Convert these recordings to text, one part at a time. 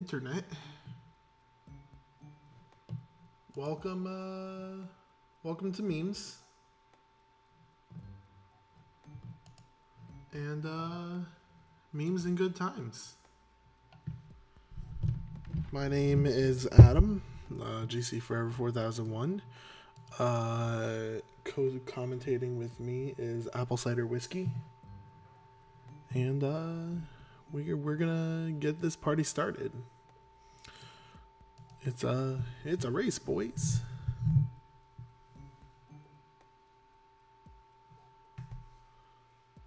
Internet. Welcome, welcome to memes and memes and good times. My name is Adam, GC Forever 4001. Co-commentating with me is Apple Cider Whiskey, and we're gonna get this party started. It's a race, boys.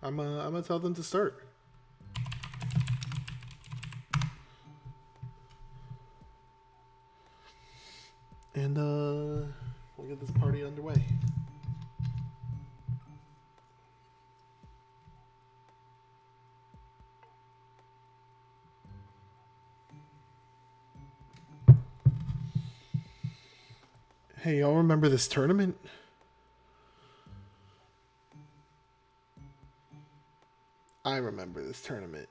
I'm gonna tell them to start. And we'll get this party underway. Hey, y'all remember this tournament? I remember this tournament.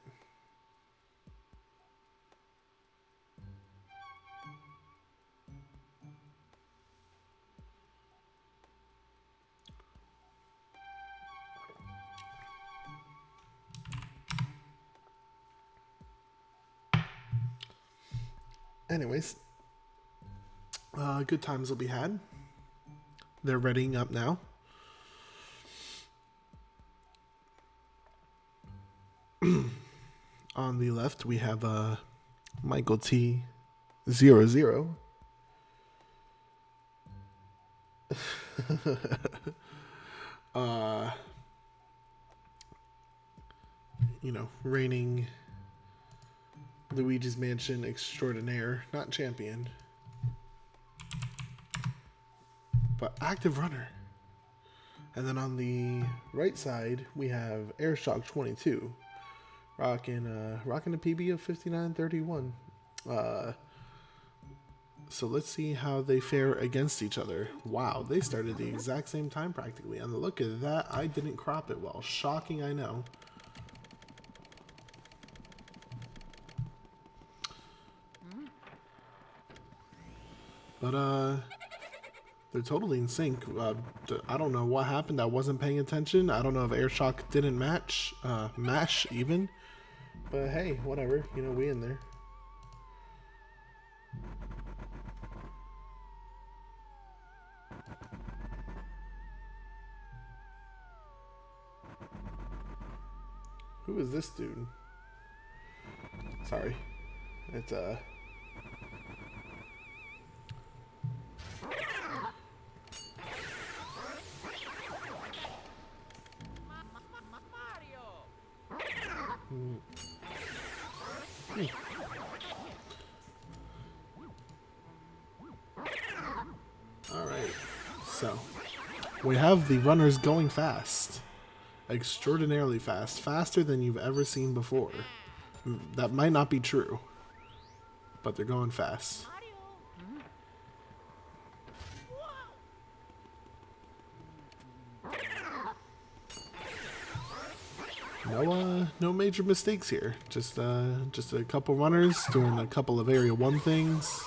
Anyways, good times will be had. They're readying up now. On the left, we have MichaelT00. Reigning Luigi's Mansion extraordinaire, not champion, but active runner. And then on the right side, we have Airshock22, rocking a PB of 59.31. So let's see how they fare against each other. Wow, they started the exact same time practically. And look at that, I didn't crop it well. Shocking, I know. But they're totally in sync. I don't know what happened. I wasn't paying attention. I don't know if Airshock didn't mash even. But hey, whatever. We in there. Who is this dude? Sorry. It's Alright, so we have the runners going fast. Extraordinarily fast. Faster than you've ever seen before. That might not be true, but they're going fast. No major mistakes here. Just a couple runners doing a couple of Area 1 things.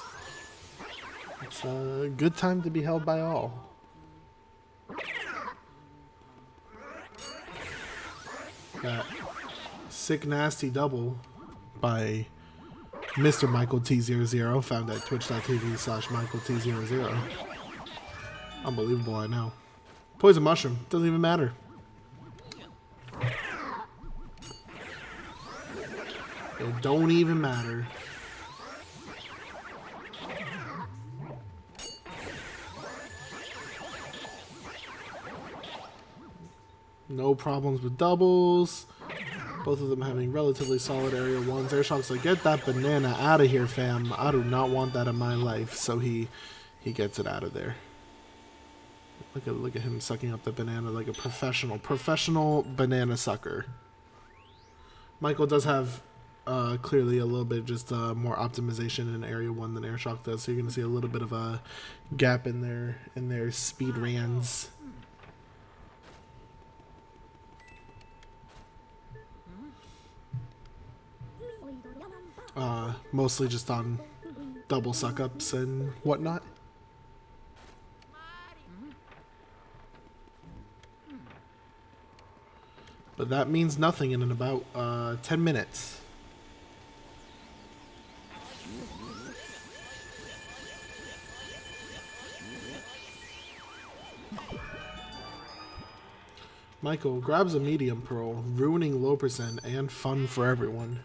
It's a good time to be held by all. That sick nasty double by Mr. MichaelT00, found at twitch.tv/MichaelT00. Unbelievable, I know. Poison mushroom, doesn't even matter. It don't even matter. No problems with doubles. Both of them having relatively solid area ones. Airshock's like, get that banana out of here, fam. I do not want that in my life. So he gets it out of there. Look at him sucking up the banana like a professional banana sucker. Michael does have clearly a little bit just more optimization in area 1 than Airshock does. So you're gonna see a little bit of a gap in their speed runs. Mostly just on double suck-ups and whatnot. But that means nothing in about 10 minutes. Michael grabs a medium pearl, ruining low percent and fun for everyone.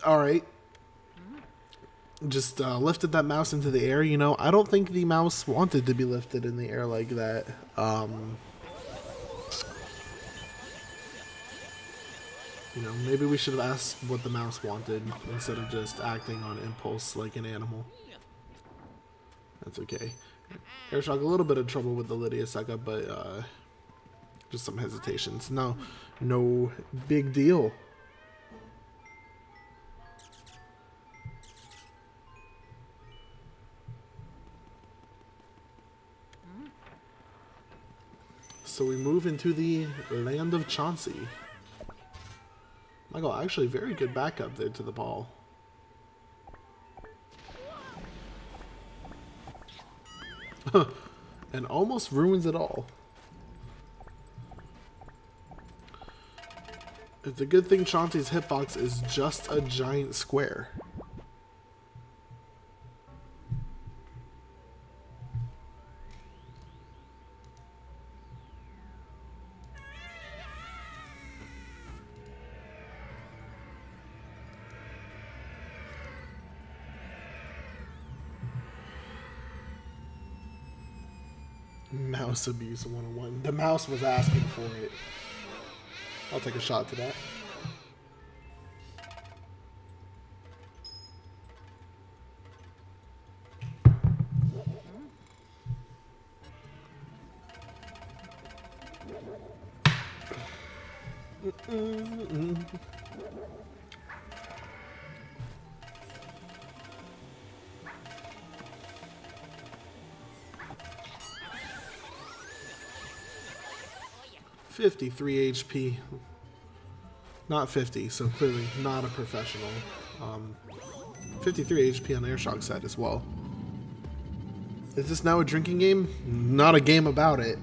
Alright. Just lifted that mouse into the air. You know, I don't think the mouse wanted to be lifted in the air like that. You know, maybe we should have asked what the mouse wanted instead of just acting on impulse like an animal. That's okay. Airshock, a little bit of trouble with the Lydia Seka, but just some hesitations. No big deal. So we move into the land of Chauncey. Michael, actually very good backup there to the ball. And almost ruins it all. It's a good thing Chauncey's hitbox is just a giant square. Mouse abuse 101. The mouse was asking for it. I'll take a shot to that. Mm-mm-mm. 53 HP. Not 50, so clearly not a professional. 53 HP on Airshock side as well. Is this now a drinking game? Not a game about it.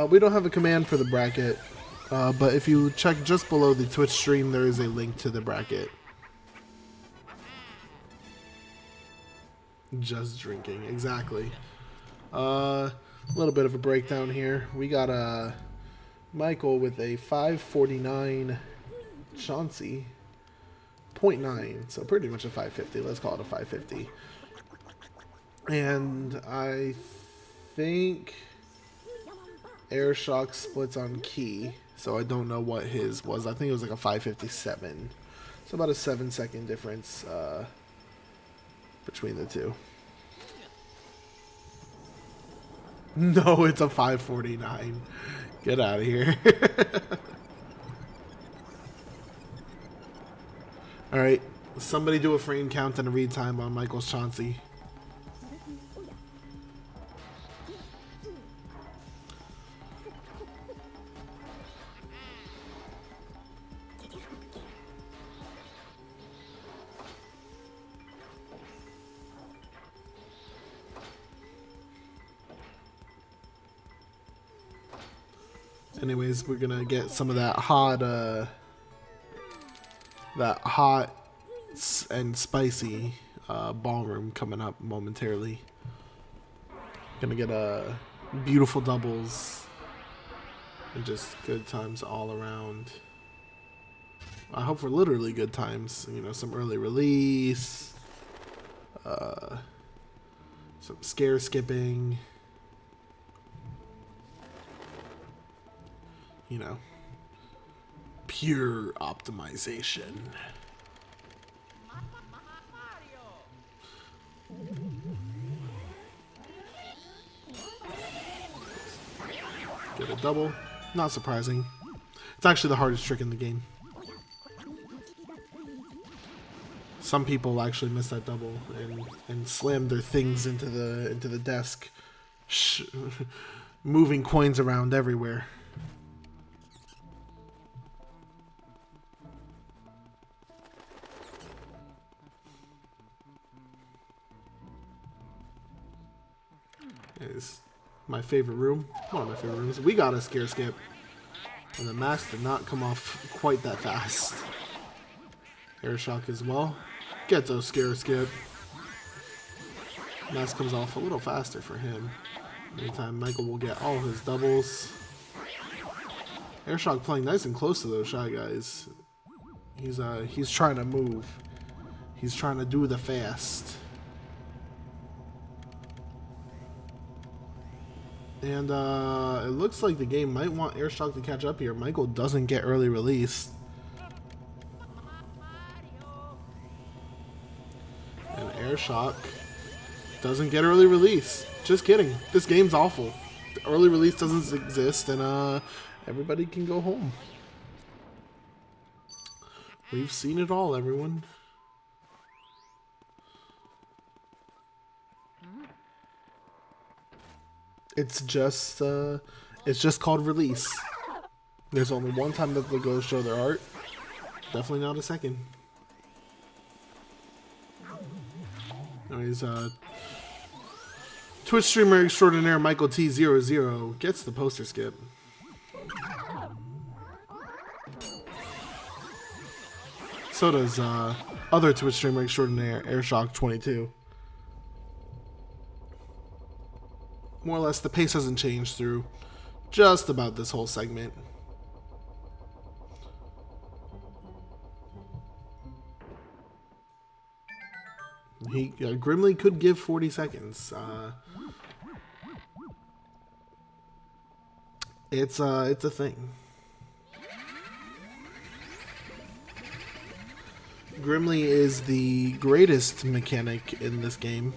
We don't have a command for the bracket, but if you check just below the Twitch stream, there is a link to the bracket. Just drinking, exactly. A little bit of a breakdown here. We got Michael with a 549, Chauncey 0.9, so pretty much a 550. Let's call it a 550. And I think Airshock splits on key, so I don't know what his was. I think it was like a 557. So about a 7-second difference between the two. No, it's a 549. Get out of here. Alright, somebody do a frame count and a read time on Michael's Chauncey. Anyways, we're gonna get some of that hot and spicy ballroom coming up momentarily. Gonna get beautiful doubles and just good times all around. I hope for literally good times. You know, some early release, some scare skipping. You know, pure optimization. Get a double. Not surprising. It's actually the hardest trick in the game. Some people actually miss that double and slam their things into the desk, moving coins around everywhere. Is my favorite room. One of my favorite rooms. We got a scare skip. And the mask did not come off quite that fast. Airshock as well. Get those scare skip. Mask comes off a little faster for him. Anytime Michael will get all his doubles. Airshock playing nice and close to those Shy Guys. He's trying to move. He's trying to do the fast. And it looks like the game might want Airshock to catch up here. Michael doesn't get early release. And Airshock doesn't get early release. Just kidding. This game's awful. The early release doesn't exist, and everybody can go home. We've seen it all, everyone. It's just called release. There's only one time that they'll go show their art. Definitely not a second. Anyways, Twitch streamer extraordinaire MichaelT00 gets the poster skip. So does other Twitch streamer extraordinaire Airshock22. More or less, the pace hasn't changed through just about this whole segment. Grimly could give 40 seconds. It's a thing. Grimly is the greatest mechanic in this game.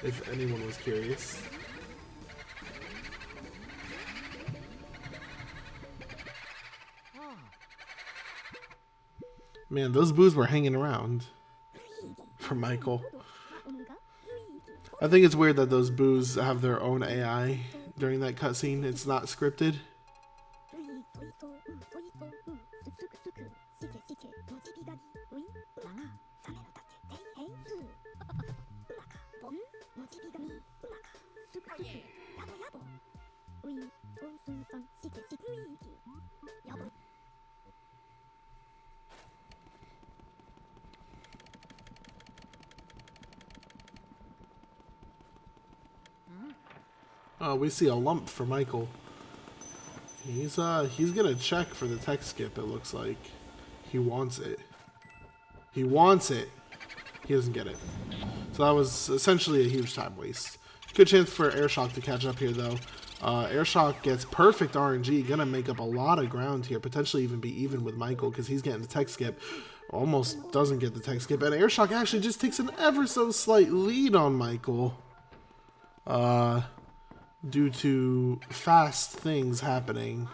If anyone was curious. Man, those boos were hanging around for Michael. I think it's weird that those boos have their own AI during that cutscene. It's not scripted. Oh, we see a lump for Michael. He's gonna check for the tech skip, it looks like. He wants it. He wants it. He doesn't get it. So that was essentially a huge time waste. Good chance for Airshock to catch up here, though. Airshock gets perfect RNG, gonna make up a lot of ground here, potentially even be even with Michael because he's getting the tech skip. Almost doesn't get the tech skip, and Airshock actually just takes an ever so slight lead on Michael. Due to fast things happening.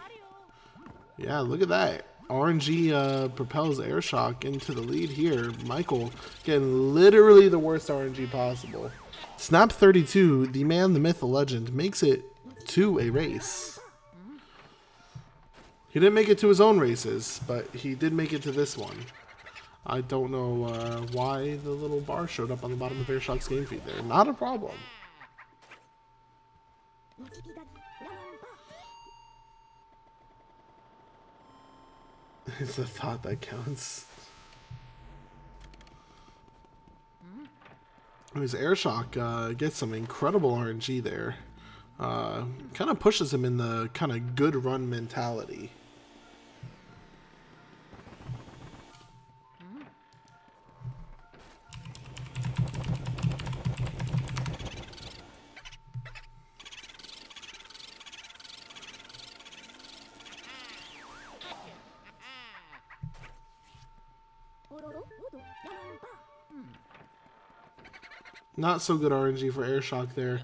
Yeah, look at that. RNG propels Airshock into the lead here. Michael getting literally the worst RNG possible. Snap32, the man, the myth, the legend, makes it to a race. He didn't make it to his own races, but he did make it to this one. I don't know why the little bar showed up on the bottom of Airshock's game feed there. Not a problem. It's the thought that counts. His Airshock gets some incredible RNG there. Kind of pushes him in the kind of good run mentality. Not so good RNG for Airshock there.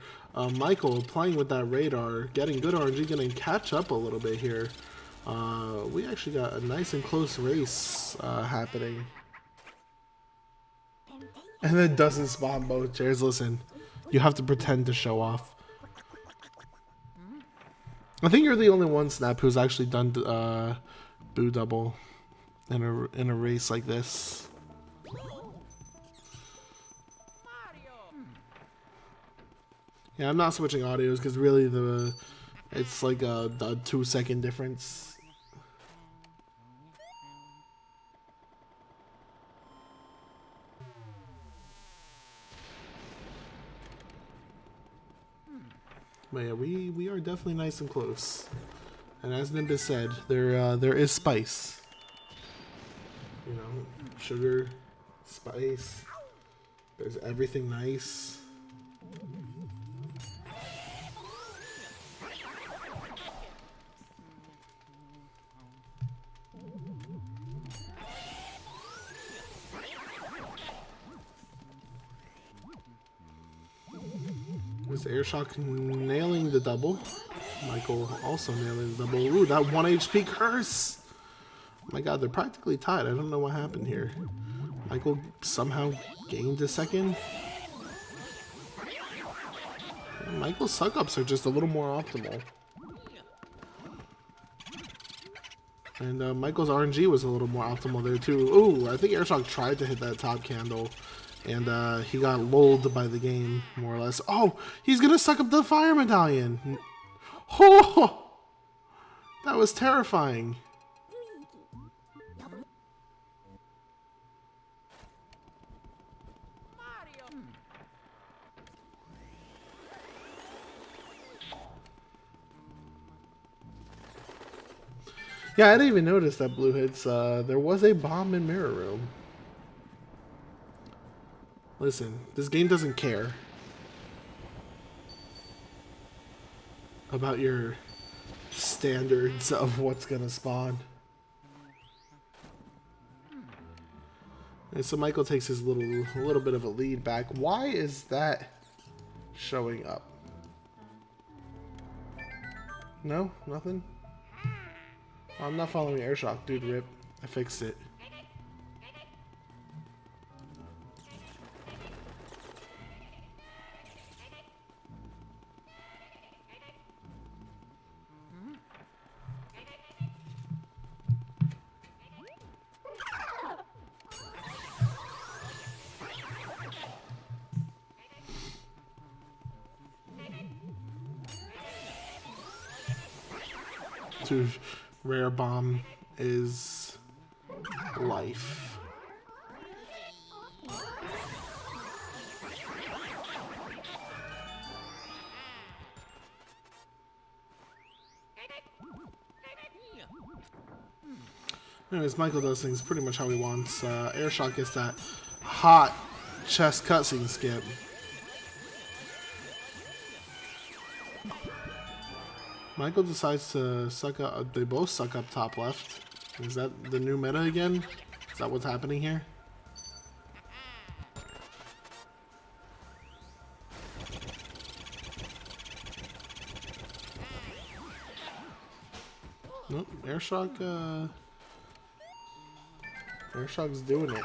Michael playing with that radar, getting good RNG, going to catch up a little bit here. We actually got a nice and close race happening. And it doesn't spawn both chairs. Listen, you have to pretend to show off. I think you're the only one, Snap, who's actually done boo double in a race like this. Yeah, I'm not switching audios because really it's like a 2-second difference. But yeah, we are definitely nice and close. And as Nimbus said, there is spice. You know, sugar, spice. There's everything nice. Is Airshock nailing the double? Michael also nailing the double. Ooh, that 1 HP curse! Oh my god, they're practically tied. I don't know what happened here. Michael somehow gained a second. Michael's suck-ups are just a little more optimal. And Michael's RNG was a little more optimal there too. Ooh, I think Airshock tried to hit that top candle. And he got lulled by the game, more or less. Oh, he's gonna suck up the fire medallion. Oh, that was terrifying. Yeah, I didn't even notice that blue hits. There was a bomb in Mirror Room. Listen, this game doesn't care about your standards of what's gonna spawn. And so Michael takes his little bit of a lead back. Why is that showing up? No, nothing. I'm not following Airshock, dude. Rip. I fixed it. Dude, rare bomb is life. Anyways, Michael does things pretty much how he wants. Airshock gets that hot chest cutscene skip. Michael decides to suck up. They both suck up top left. Is that the new meta again? Is that what's happening here? Nope. Airshock. Airshock's doing it.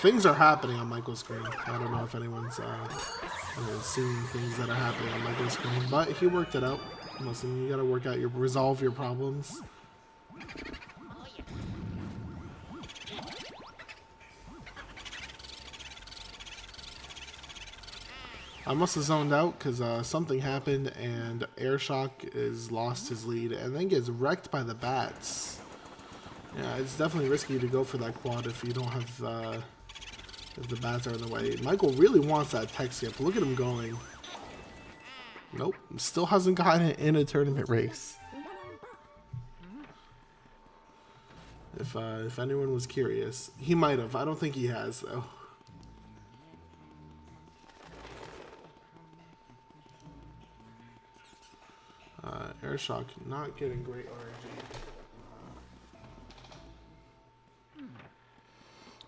Things are happening on Michael's screen. I don't know if anyone's seeing things that are happening on Michael's screen, but he worked it out. Listen, you gotta resolve your problems. I must have zoned out because something happened and Airshock is lost his lead and then gets wrecked by the bats. Yeah, it's definitely risky to go for that quad if you don't have if the bats are in the way. Michael really wants that tech skip. Look at him going. Nope, still hasn't gotten it in a tournament race. If anyone was curious, he might have. I don't think he has though. Airshock not getting great RNG.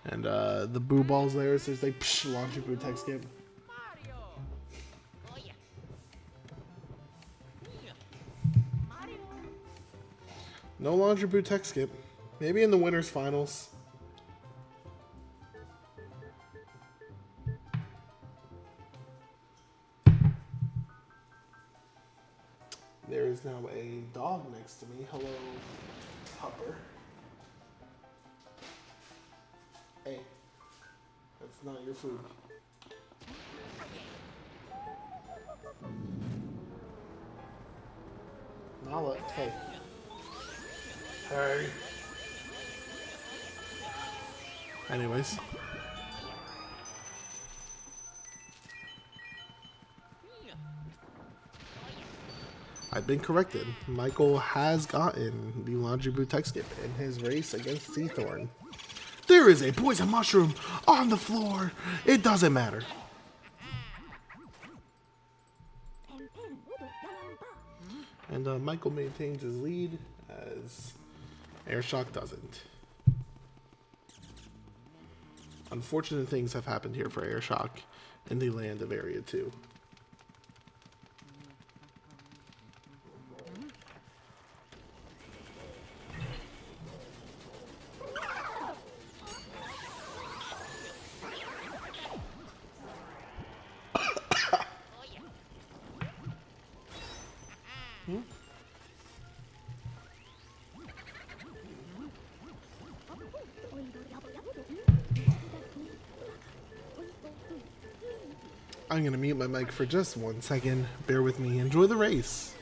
And the boo balls there, so it's like psh, launching boo tech skip. No launcher boot tech skip. Maybe in the winners finals. There is now a dog next to me. Hello, Hopper. Hey, that's not your food. Nala, hey. Hey. Anyways. I've been corrected. Michael has gotten the laundry boot tech skip in his race against Seathorn. There is a poison mushroom on the floor. It doesn't matter. And Michael maintains his lead as Airshock doesn't. Unfortunate things have happened here for Airshock in the land of Area 2. I'm going to mute my mic for just 1 second. Bear with me. Enjoy the race.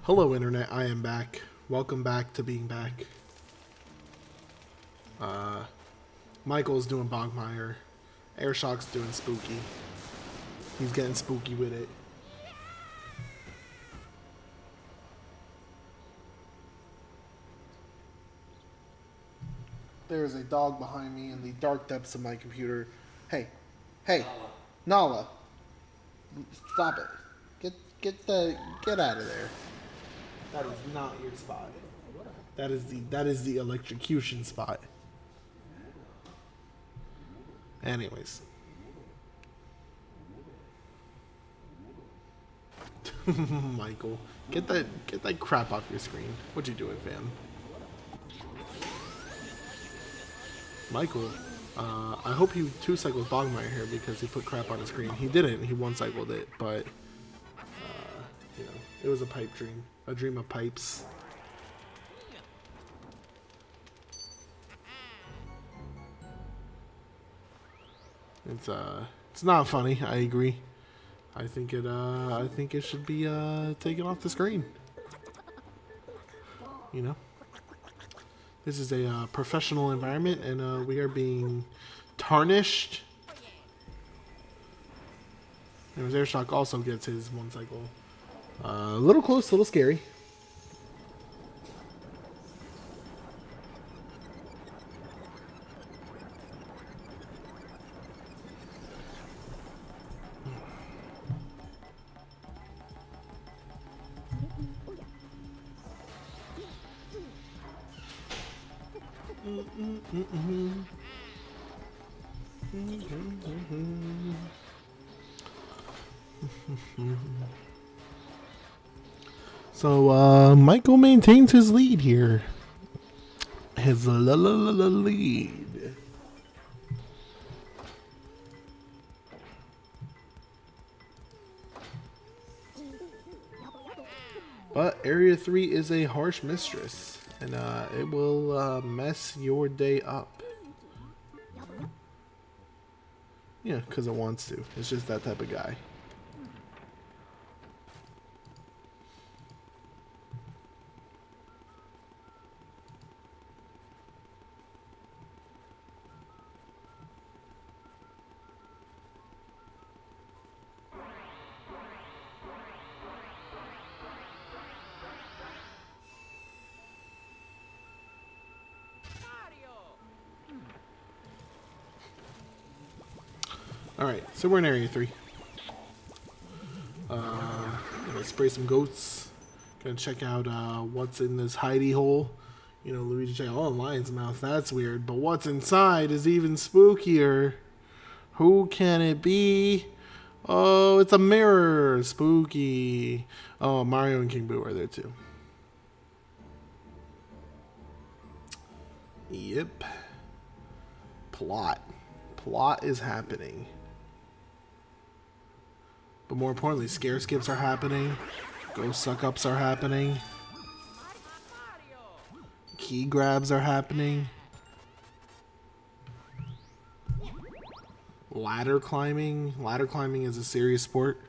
Hello, Internet. I am back. Welcome back to being back. Michael's doing Bogmire. Airshock's doing Spooky. He's getting spooky with it. There is a dog behind me in the dark depths of my computer. Hey, hey, Nala, stop it! Get out of there. That is not your spot. That is the electrocution spot. Anyways. Michael, get that crap off your screen. What you doing, fam? Michael, I hope he 2-cycles Bogmire here because he put crap on his screen. He didn't. He 1-cycled it, but you know, it was a pipe dream. A dream of pipes. It's not funny. I agree. I think it should be taken off the screen. You know, this is a professional environment, and we are being tarnished. And Airshock also gets his 1-cycle. A little close, a little scary. So Michael maintains his lead here. His lead. But Area 3 is a harsh mistress, and it will mess your day up. Yeah, because it wants to. It's just that type of guy. Alright, so we're in Area 3. Gonna spray some goats. Gonna check out what's in this hidey hole. You know, Luigi check out, oh, lion's mouth, that's weird. But what's inside is even spookier. Who can it be? Oh, it's a mirror. Spooky. Oh, Mario and King Boo are there too. Yep. Plot. Plot is happening. But more importantly, scare skips are happening. Ghost suck-ups are happening. Key grabs are happening. Ladder climbing. Ladder climbing is a serious sport.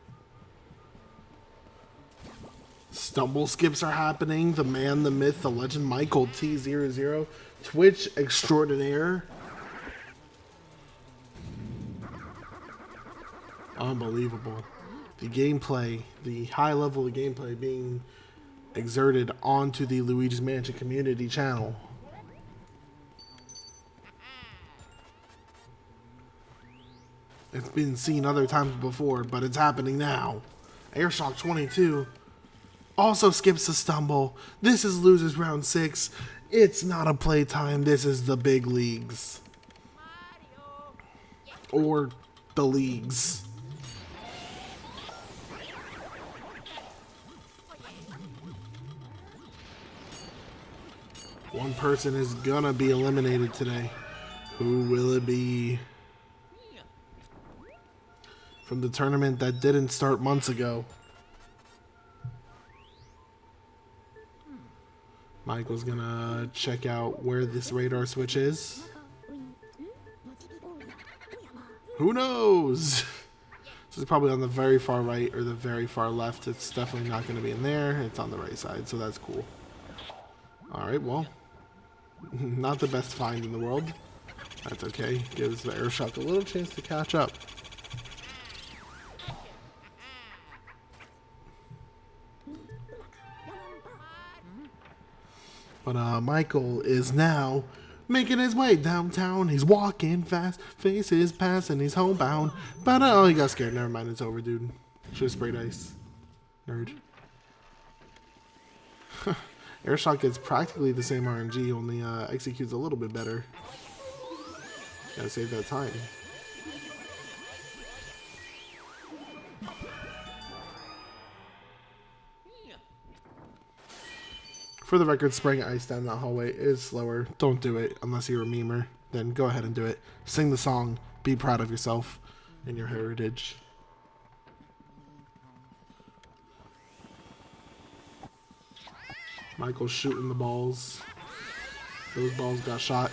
Stumble skips are happening. The man, the myth, the legend, MichaelT00, Twitch extraordinaire. Unbelievable. The gameplay, the high level of gameplay being exerted onto the Luigi's Mansion community channel. It's been seen other times before, but it's happening now. Airshock22 also skips a stumble. This is losers round 6. It's not a playtime. This is the big leagues. Or the leagues. One person is gonna be eliminated today. Who will it be? From the tournament that didn't start months ago. Michael's gonna check out where this radar switch is. Who knows? This is probably on the very far right or the very far left. It's definitely not gonna be in there. It's on the right side, so that's cool. Alright, well. Not the best find in the world. That's okay. Gives the Airshock a little chance to catch up. But Michael is now making his way downtown. He's walking fast, faces past, and he's homebound. But oh, he got scared. Never mind, it's over, dude. Should've sprayed ice. Nerd. Airshock gets practically the same RNG, only executes a little bit better. Gotta save that time. For the record, spraying ice down that hallway is slower. Don't do it unless you're a memer. Then go ahead and do it. Sing the song. Be proud of yourself and your heritage. Michael's shooting the balls. Those balls got shot.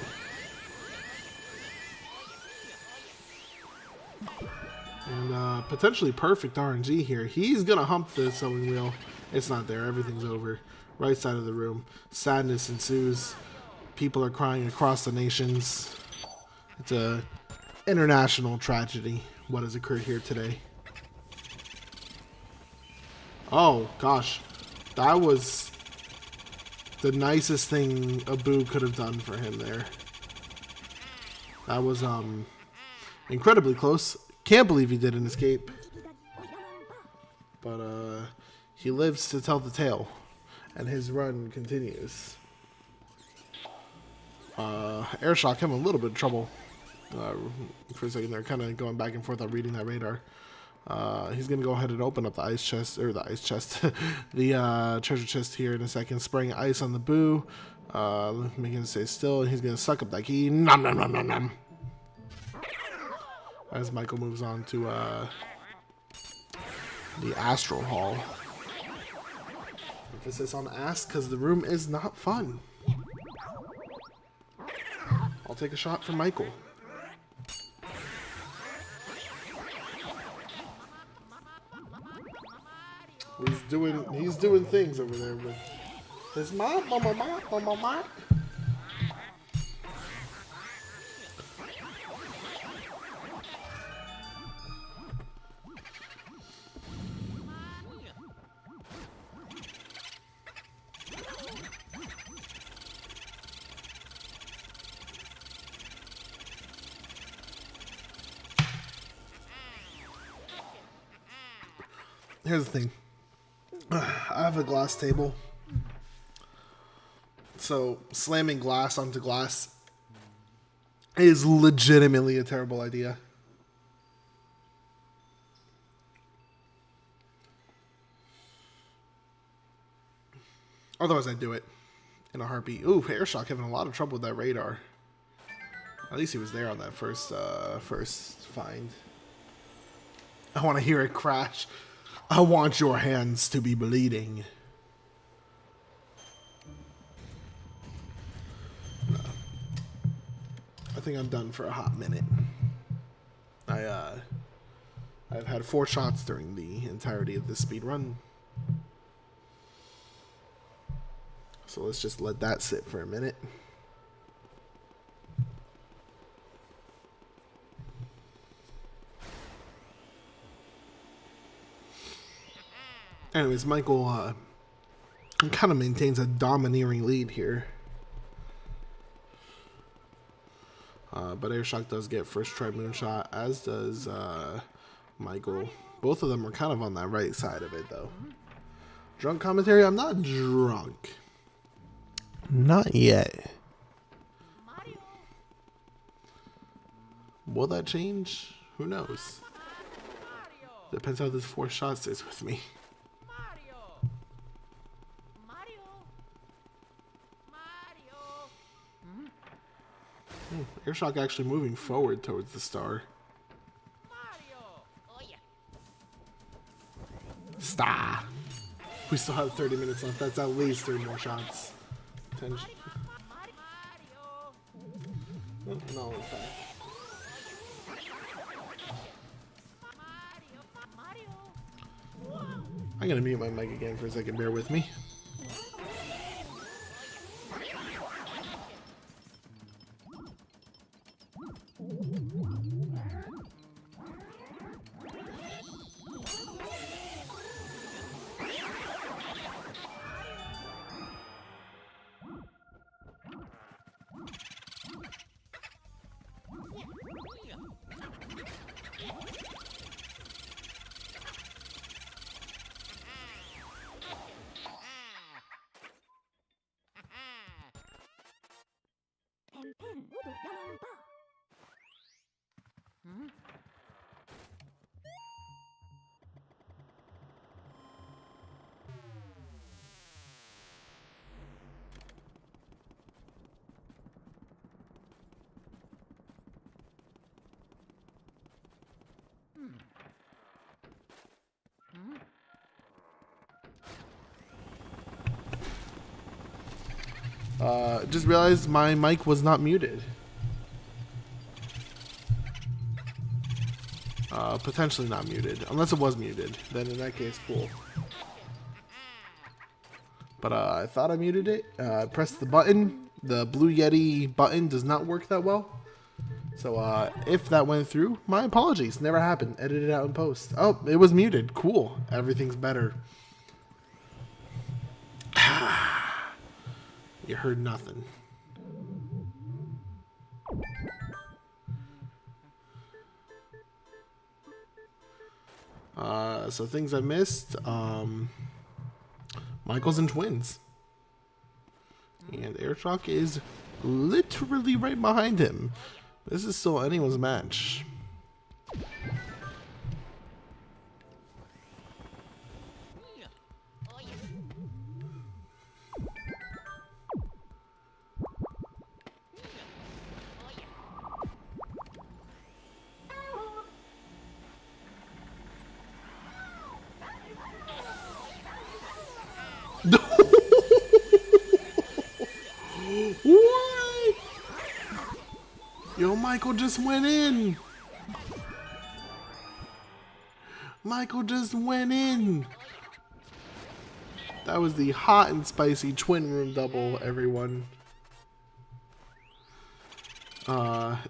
And potentially perfect RNG here. He's going to hump the sewing wheel. It's not there. Everything's over. Right side of the room. Sadness ensues. People are crying across the nations. It's a international tragedy. What has occurred here today? Oh, gosh. That was the nicest thing a Boo could have done for him there. That was incredibly close. Can't believe he didn't escape. But he lives to tell the tale. And his run continues. Airshock having a little bit of trouble. For a second there, kind of going back and forth on reading that radar. He's gonna go ahead and open up the ice chest, or the ice chest, the treasure chest here in a second, spraying ice on the boo, making him stay still, and he's gonna suck up that key. Nom nom nom nom nom. As Michael moves on to the Astral Hall. Emphasis on ass, because the room is not fun. I'll take a shot for Michael. He's doing things over there with his mom. Here's the thing. I have a glass table. So slamming glass onto glass is legitimately a terrible idea. Otherwise I'd do it in a heartbeat. Ooh, Airshock having a lot of trouble with that radar. At least he was there on that first find. I want to hear it crash. I want your hands to be bleeding. No. I think I'm done for a hot minute. I've had 4 shots during the entirety of this speed run. So let's just let that sit for a minute. Anyways, Michael kind of maintains a domineering lead here. But Airshock does get first try moonshot, as does Michael. Both of them are kind of on that right side of it, though. Drunk commentary? I'm not drunk. Not yet. Will that change? Who knows? Depends how this 4th shot stays with me. Airshock actually moving forward towards the star. Star. We still have 30 minutes left. That's at least 3 more shots. 10. Oh, no, in fact. I'm gonna mute my mic again for a second. Bear with me. Just realized my mic was not muted. Potentially not muted. Unless it was muted. Then in that case, cool. But I thought I muted it. I pressed the button. The Blue Yeti button does not work that well. So if that went through, my apologies. Never happened. Edit it out in post. Oh, it was muted. Cool. Everything's better. You heard nothing. So things I missed. Michael's in twins. And Airshock is literally right behind him. This is still anyone's match. What? Yo, Michael just went in. Michael just went in. That was the hot and spicy twin room double, everyone.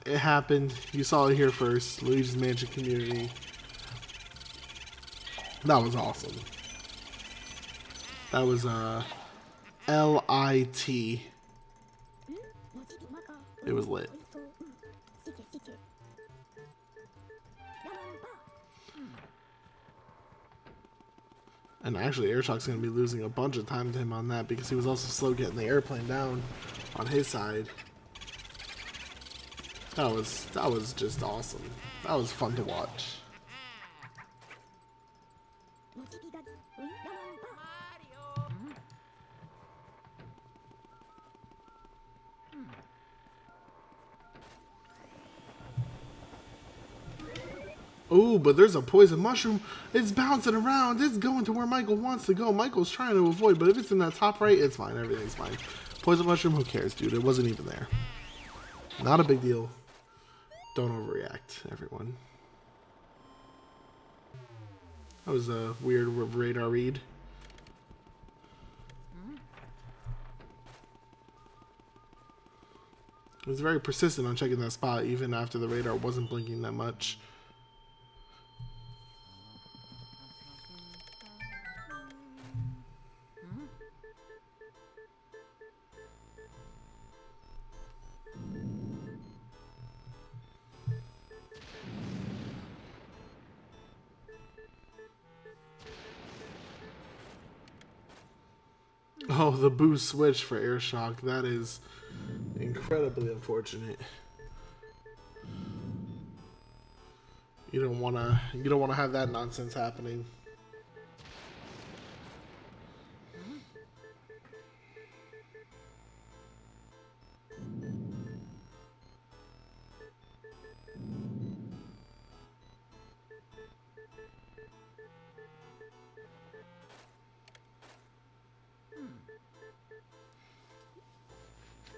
It happened. You saw it here first. Luigi's Mansion community. That was awesome. That was L-I-T. It was lit. And actually, Airshock's going to be losing a bunch of time to him on that because he was also slow getting the airplane down on his side. That was just awesome. That was fun to watch. Ooh, but there's a poison mushroom. It's bouncing around. It's going to where Michael wants to go. Michael's trying to avoid, but if it's in that top right, it's fine. Everything's fine. Poison mushroom, who cares, dude? It wasn't even there. Not a big deal. Don't overreact, everyone. That was a weird radar read. It was very persistent on checking that spot, even after the radar wasn't blinking that much. Oh, the boost switch for Airshock. That is incredibly unfortunate. You don't wanna have that nonsense happening.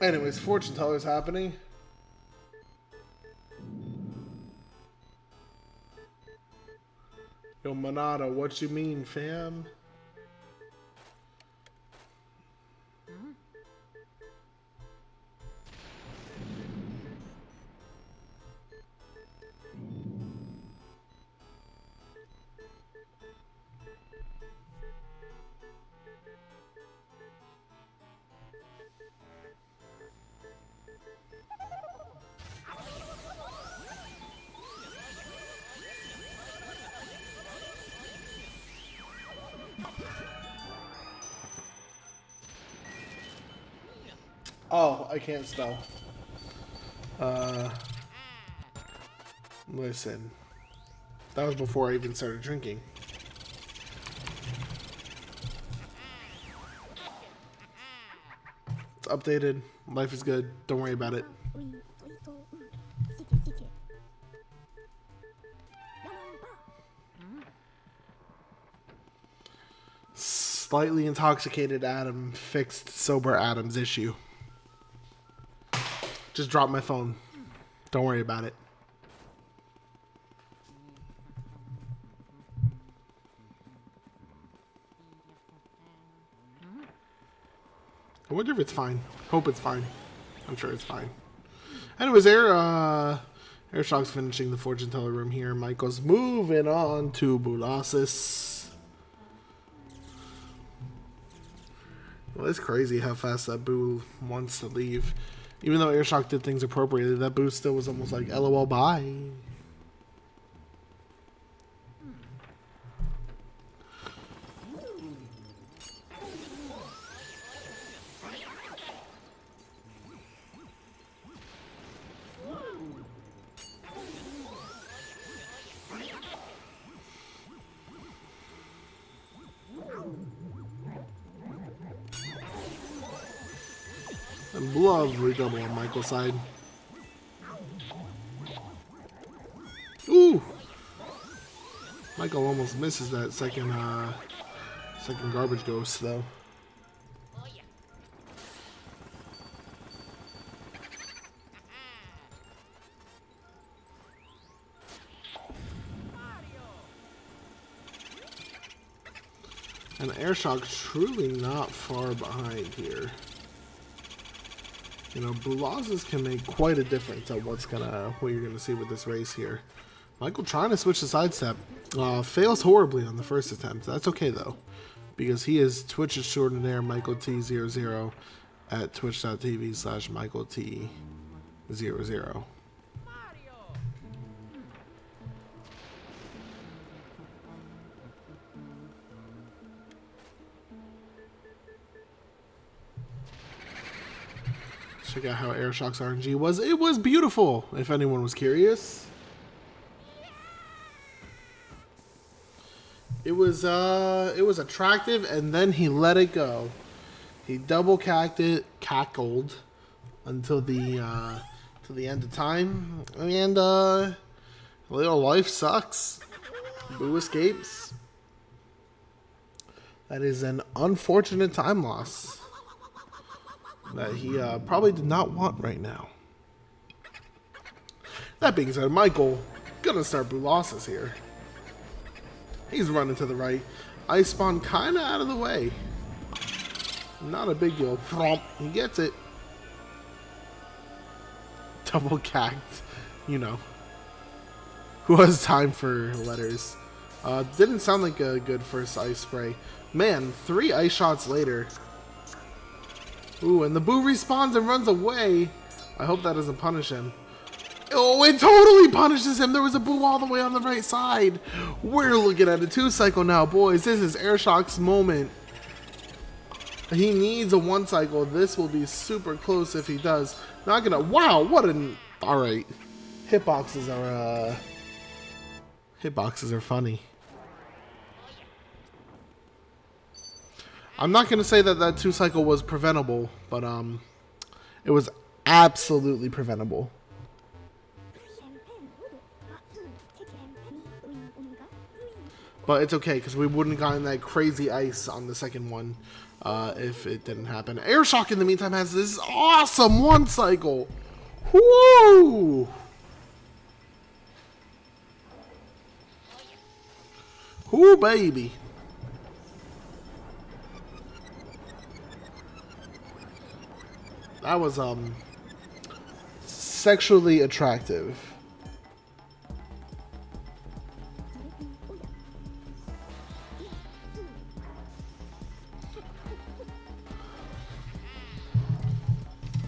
Anyways, fortune teller's happening. Yo, Monada, what you mean, fam? Oh, I can't spell. Listen. That was before I even started drinking. It's updated. Life is good. Don't worry about it. Slightly intoxicated Adam fixed sober Adam's issue. Just dropped my phone. Don't worry about it. I wonder if it's fine. Hope it's fine. I'm sure it's fine. Anyways, Airshock's finishing the fortune teller room here. Michael's moving on to Bulasis. Well, it's crazy how fast that Boo wants to leave. Even though Airshock did things appropriately, that Boo still was almost like, LOL, bye. And love redouble on Michael's side. Ooh! Michael almost misses that second garbage ghost, though. And Airshock truly not far behind here. You know, blue losses can make quite a difference at what you're gonna see with this race here. Michael trying to switch the sidestep. Fails horribly on the first attempt. That's okay though, because he is Twitch extraordinaire MichaelT00 at twitch.tv/MichaelT00. Check out how Airshock's RNG was. It was beautiful, if anyone was curious. It was attractive, and then he let it go. He double cackled until the end of time, and little life sucks. Boo escapes. That is an unfortunate time loss that he probably did not want right now. That being said, Michael gonna start blue losses here. He's running to the right. Ice spawn kind of out of the way. Not a big deal. He gets it. Double cacked. You know. Who has time for letters? Didn't sound like a good first ice spray. Man, 3 ice shots later. Ooh, and the boo respawns and runs away. I hope that doesn't punish him. Oh, it totally punishes him. There was a boo all the way on the right side. We're looking at a 2 cycle now, boys. This is Airshock's moment. He needs a 1 cycle. This will be super close if he does. Not gonna. Wow, what an. All right, hitboxes are funny. I'm not gonna say that that 2 cycle was preventable, but it was absolutely preventable. But it's okay, because we wouldn't have gotten that crazy ice on the second one if it didn't happen. Airshock, in the meantime, has this awesome 1 cycle. Woo! Woo, baby. That was sexually attractive.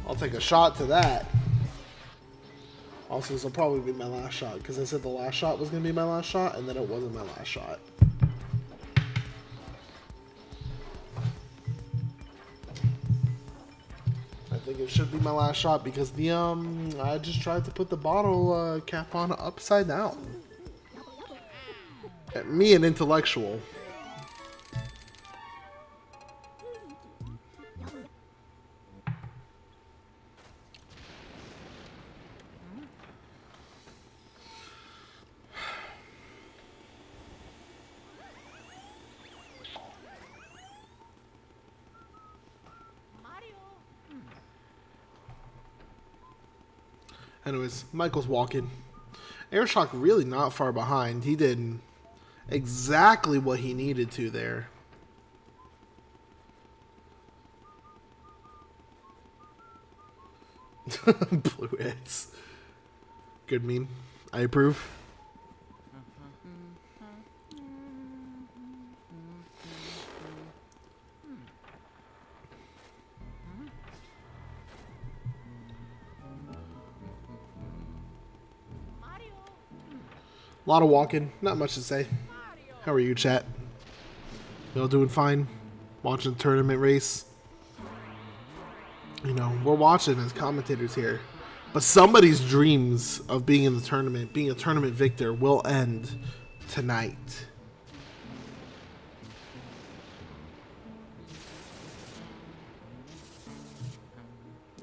I'll take a shot to that. Also, this will probably be my last shot, because I said the last shot was going to be my last shot, and then it wasn't my last shot. I think it should be my last shot, because the I just tried to put the bottle cap on upside down. Me, an intellectual. Anyways, Michael's walking. Airshock really not far behind. He did exactly what he needed to there. Blue hits. Good meme. I approve. A lot of walking, not much to say. How are you, chat? Y'all doing fine? Watching the tournament race? You know, we're watching as commentators here. But somebody's dreams of being in the tournament, being a tournament victor, will end tonight.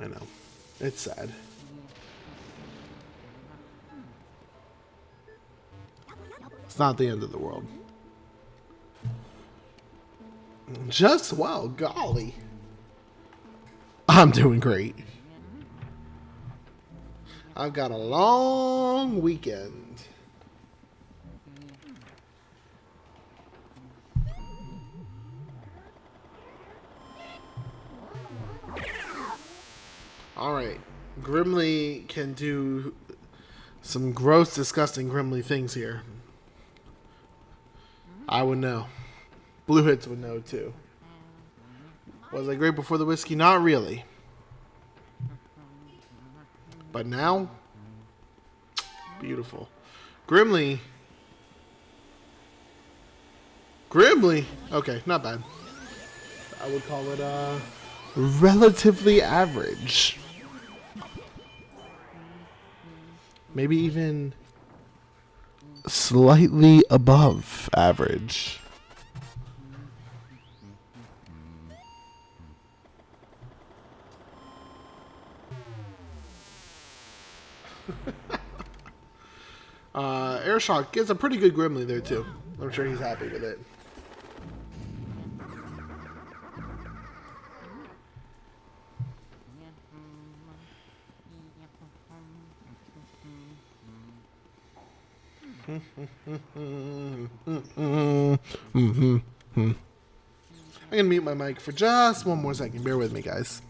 I know. It's sad. It's not the end of the world. Just well, golly. I'm doing great. I've got a long weekend. Alright. Grimly can do some gross, disgusting Grimly things here. I would know. Blue Hits would know too. Was I great before the whiskey? Not really. But now, beautiful. Grimly. Okay, not bad. I would call it relatively average. Maybe even slightly above average. Airshock gets a pretty good Grimly there too. I'm sure he's happy with it. I'm gonna mute my mic for just one more second. Bear with me, guys.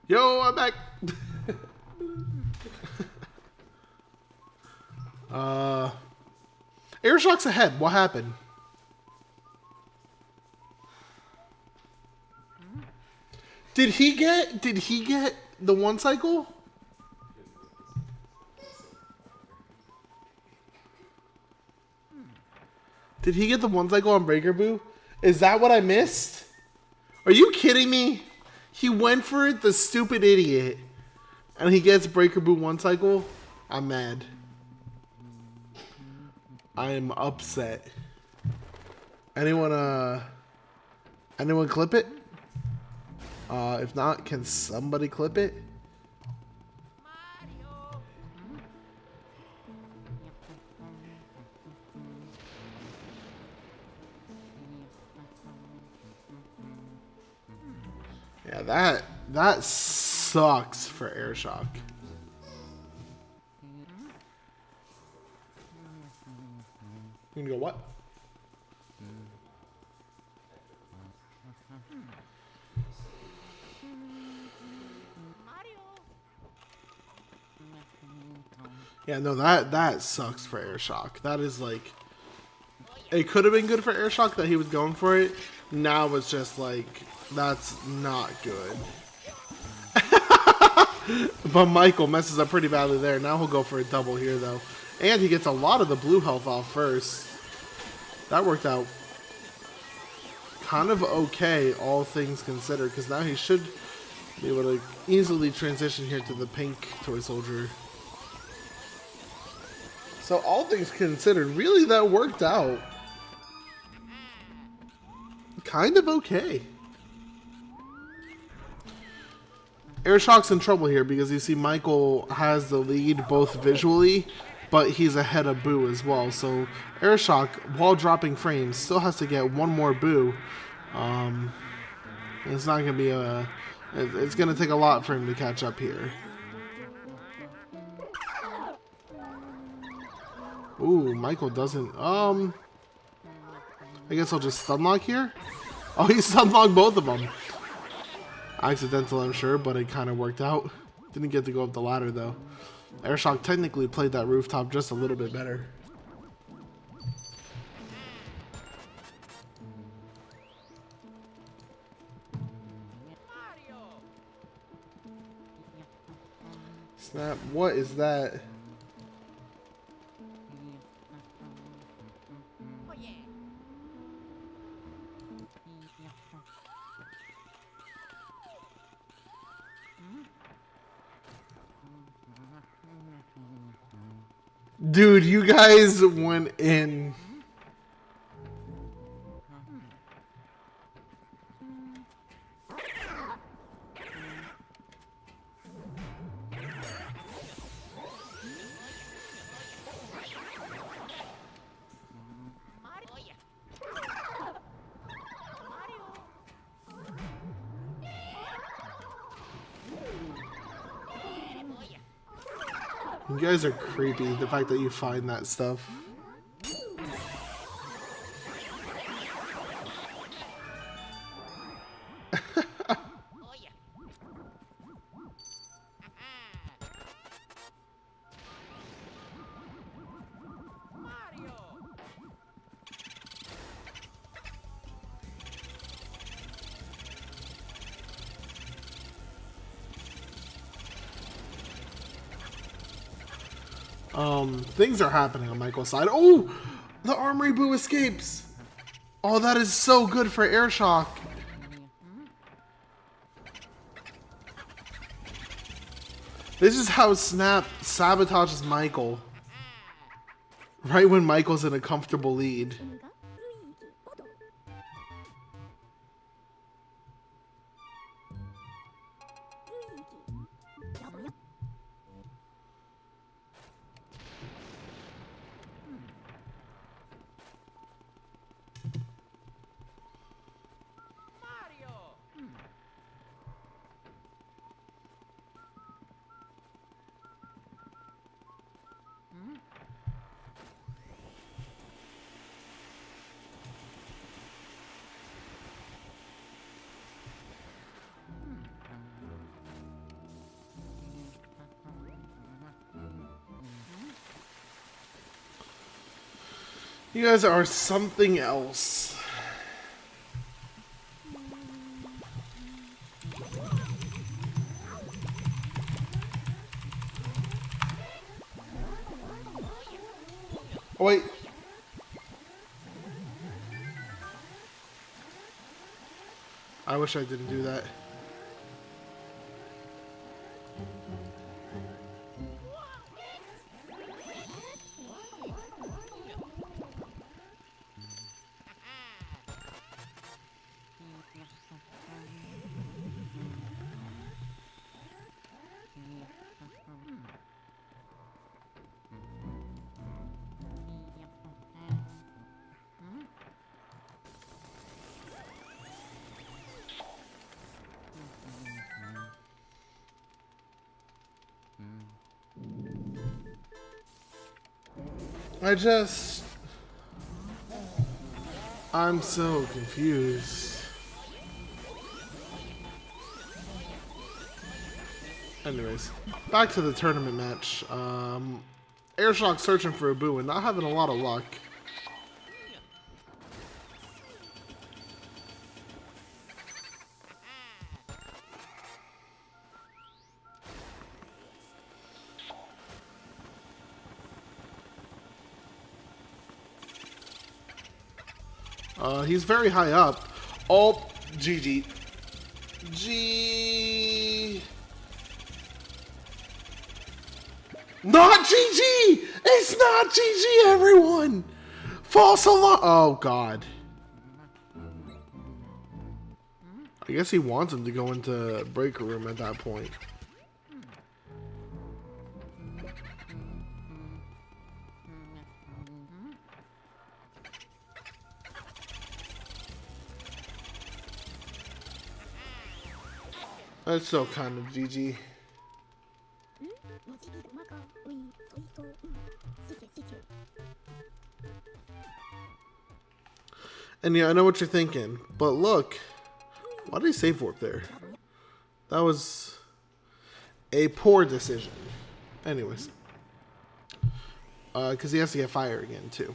Yo, I'm back. Airshock's ahead. What happened? Did he get the one cycle? Did he get the one cycle on Breaker Boo? Is that what I missed? Are you kidding me? He went for it, the stupid idiot. And he gets Breaker Boo one cycle? I'm mad. I am upset. Anyone clip it? If not, can somebody clip it? Yeah, that sucks for Airshock. You gonna go what? Yeah, no, that sucks for Airshock. That is like, it could have been good for Airshock that he was going for it. Now it's just like, that's not good. But Michael messes up pretty badly there. Now he'll go for a double here though. And he gets a lot of the blue health off first. That worked out kind of okay, all things considered, because now he should be able to easily transition here to the pink toy soldier. So all things considered, really that worked out kind of okay. Airshock's in trouble here because you see Michael has the lead both visually, but he's ahead of Boo as well. So Airshock, while dropping frames, still has to get one more Boo. It's not going to be it's going to take a lot for him to catch up here. Ooh, Michael doesn't. I guess I'll just stunlock here. Oh, he stunlocked both of them. Accidental, I'm sure, but it kind of worked out. Didn't get to go up the ladder though. Airshock technically played that rooftop just a little bit better. Snap, what is that? Dude, you guys went in. You guys are creepy, the fact that you find that stuff. Things are happening on Michael's side. Oh, the Armory Boo escapes. Oh, that is so good for Airshock. This is how Snap sabotages Michael. Right when Michael's in a comfortable lead. You guys are something else. Oh, wait. I wish I didn't do that. I'm so confused. Anyways, back to the tournament match. Airshock searching for a boo and not having a lot of luck. He's very high up. Oh, GG. G. Not GG! It's not GG, everyone! False alarm. Oh, God. I guess he wants him to go into breaker room at that point. That's still kind of GG. And yeah, I know what you're thinking, but look, why did he save warp there? That was a poor decision. Anyways, because he has to get fire again too.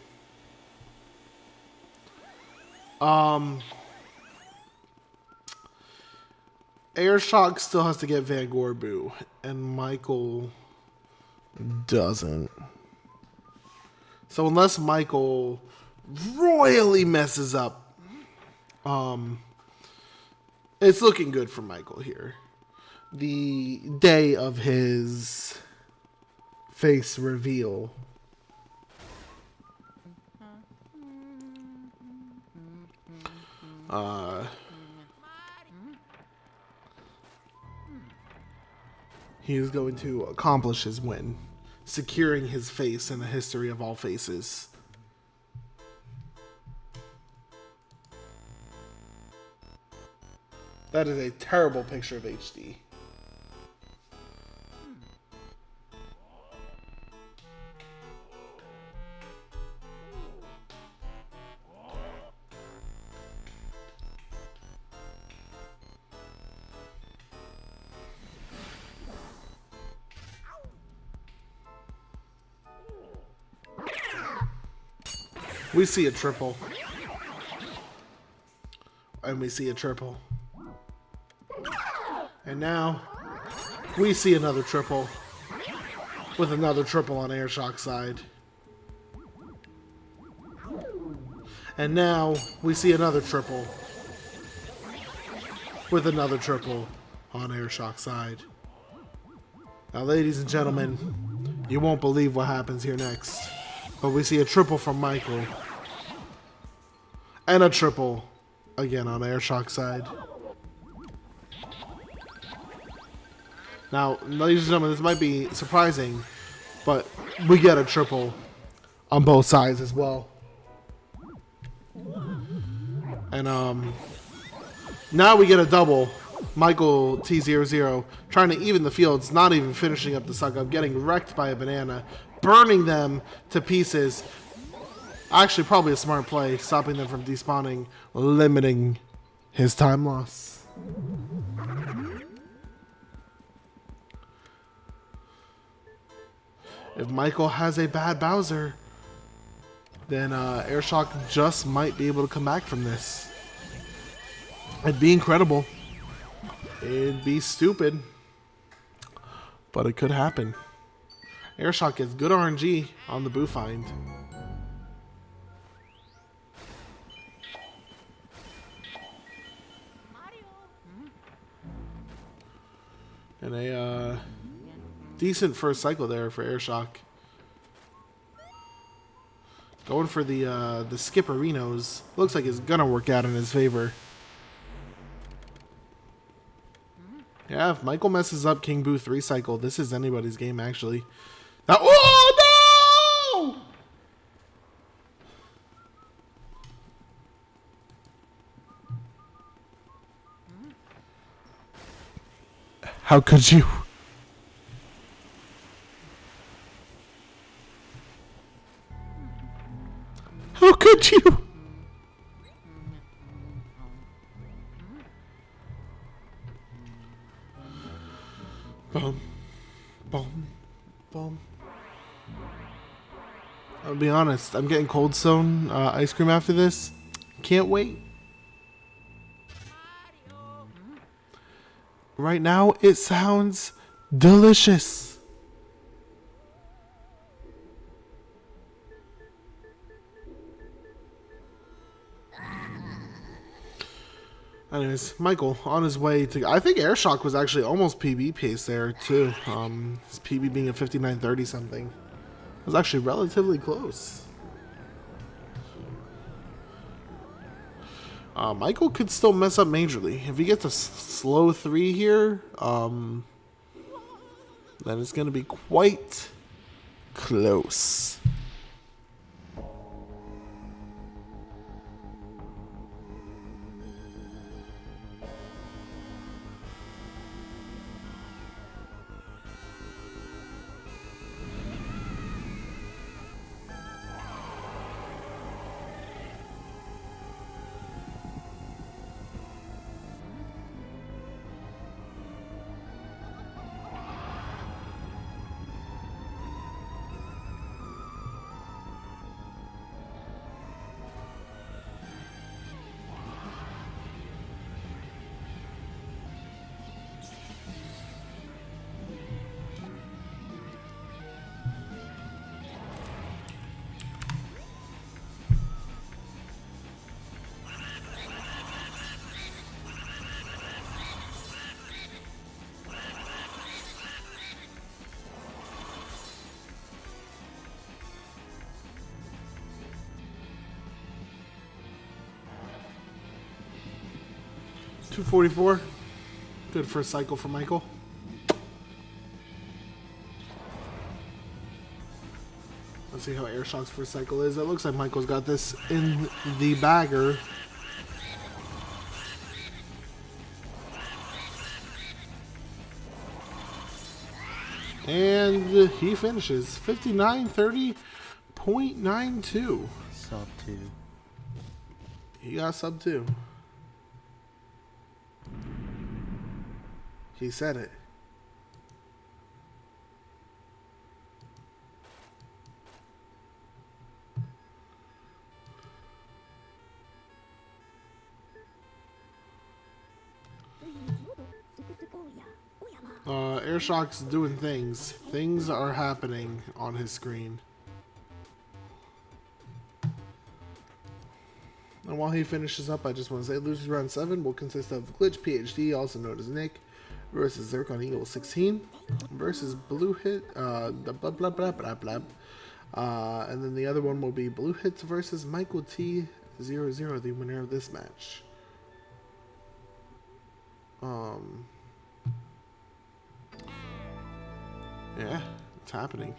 Airshock still has to get Van Gorbu, and Michael doesn't. So unless Michael royally messes up, it's looking good for Michael here. The day of his face reveal. He is going to accomplish his win, securing his face in the history of all faces. That is a terrible picture of HD. We see a triple. And we see a triple. And now, we see another triple. With another triple on Airshock's side. And now, we see another triple. With another triple on Airshock's side. Now, ladies and gentlemen, you won't believe what happens here next. But we see a triple from Michael. And a triple again on Airshock's side. Now, ladies and gentlemen, this might be surprising, but we get a triple on both sides as well. And now we get a double. MichaelT00 trying to even the fields, not even finishing up the suck up, getting wrecked by a banana, burning them to pieces. Actually, probably a smart play, stopping them from despawning, limiting his time loss. If Michael has a bad Bowser, then Airshock just might be able to come back from this. It'd be incredible. It'd be stupid. But it could happen. Airshock gets good RNG on the Boo Find. And a decent first cycle there for Airshock. Going for the Skipperinos. Looks like it's gonna work out in his favor. Yeah, if Michael messes up King Boo 3 cycle, this is anybody's game actually. Now, oh no! How could you? How could you? Boom, boom, boom. I'll be honest, I'm getting Cold Stone ice cream after this. Can't wait. Right now, it sounds delicious. Anyways, Michael on his way to... I think Airshock was actually almost PB pace there, too. His PB being a 59.30 something. It was actually relatively close. Michael could still mess up majorly. If he gets a slow 3 here, then it's going to be quite close. 244. Good first cycle for Michael. Let's see how Airshock's first cycle is. It looks like Michael's got this in the bagger. And he finishes 5930.92. Sub 2. He got sub 2. He said it. Airshock's doing things. Things are happening on his screen. And while he finishes up, I just want to say losers round 7 will consist of Glitch PhD, also known as Nick, versus Zircon Eagle 16, versus Blue Hit, blah blah blah blah blah blah. And then the other one will be Blue Hits versus MichaelT00, the winner of this match. Yeah, it's happening.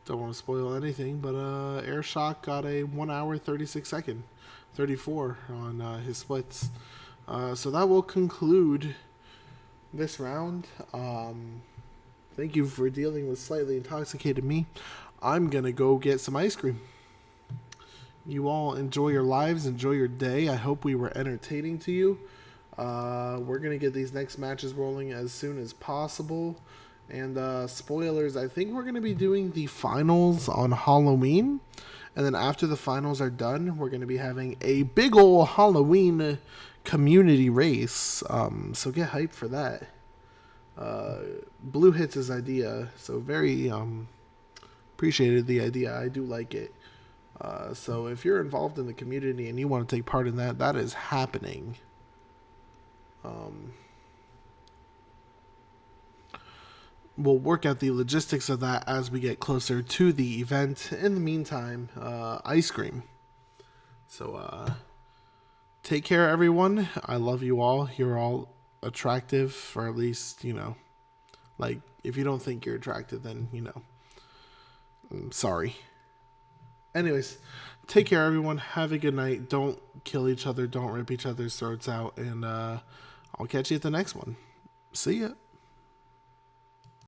Don't want to spoil anything, but Airshock got a 1 hour 36-second 34 on his splits. So that will conclude this round. Thank you for dealing with slightly intoxicated me. I'm gonna go get some ice cream. You all enjoy your lives, enjoy your day. I hope we were entertaining to you. We're gonna get these next matches rolling as soon as possible. And spoilers, I think we're going to be doing the finals on Halloween. And then after the finals are done, we're going to be having a big ol' Halloween community race. So get hyped for that. Blue Hits his idea. So very appreciated the idea. I do like it. So if you're involved in the community and you want to take part in that, that is happening. We'll work out the logistics of that as we get closer to the event. In the meantime, ice cream. So, take care, everyone. I love you all. You're all attractive, or at least, you know, like, if you don't think you're attractive, then, you know, I'm sorry. Anyways, take care, everyone. Have a good night. Don't kill each other. Don't rip each other's throats out. And I'll catch you at the next one. See ya.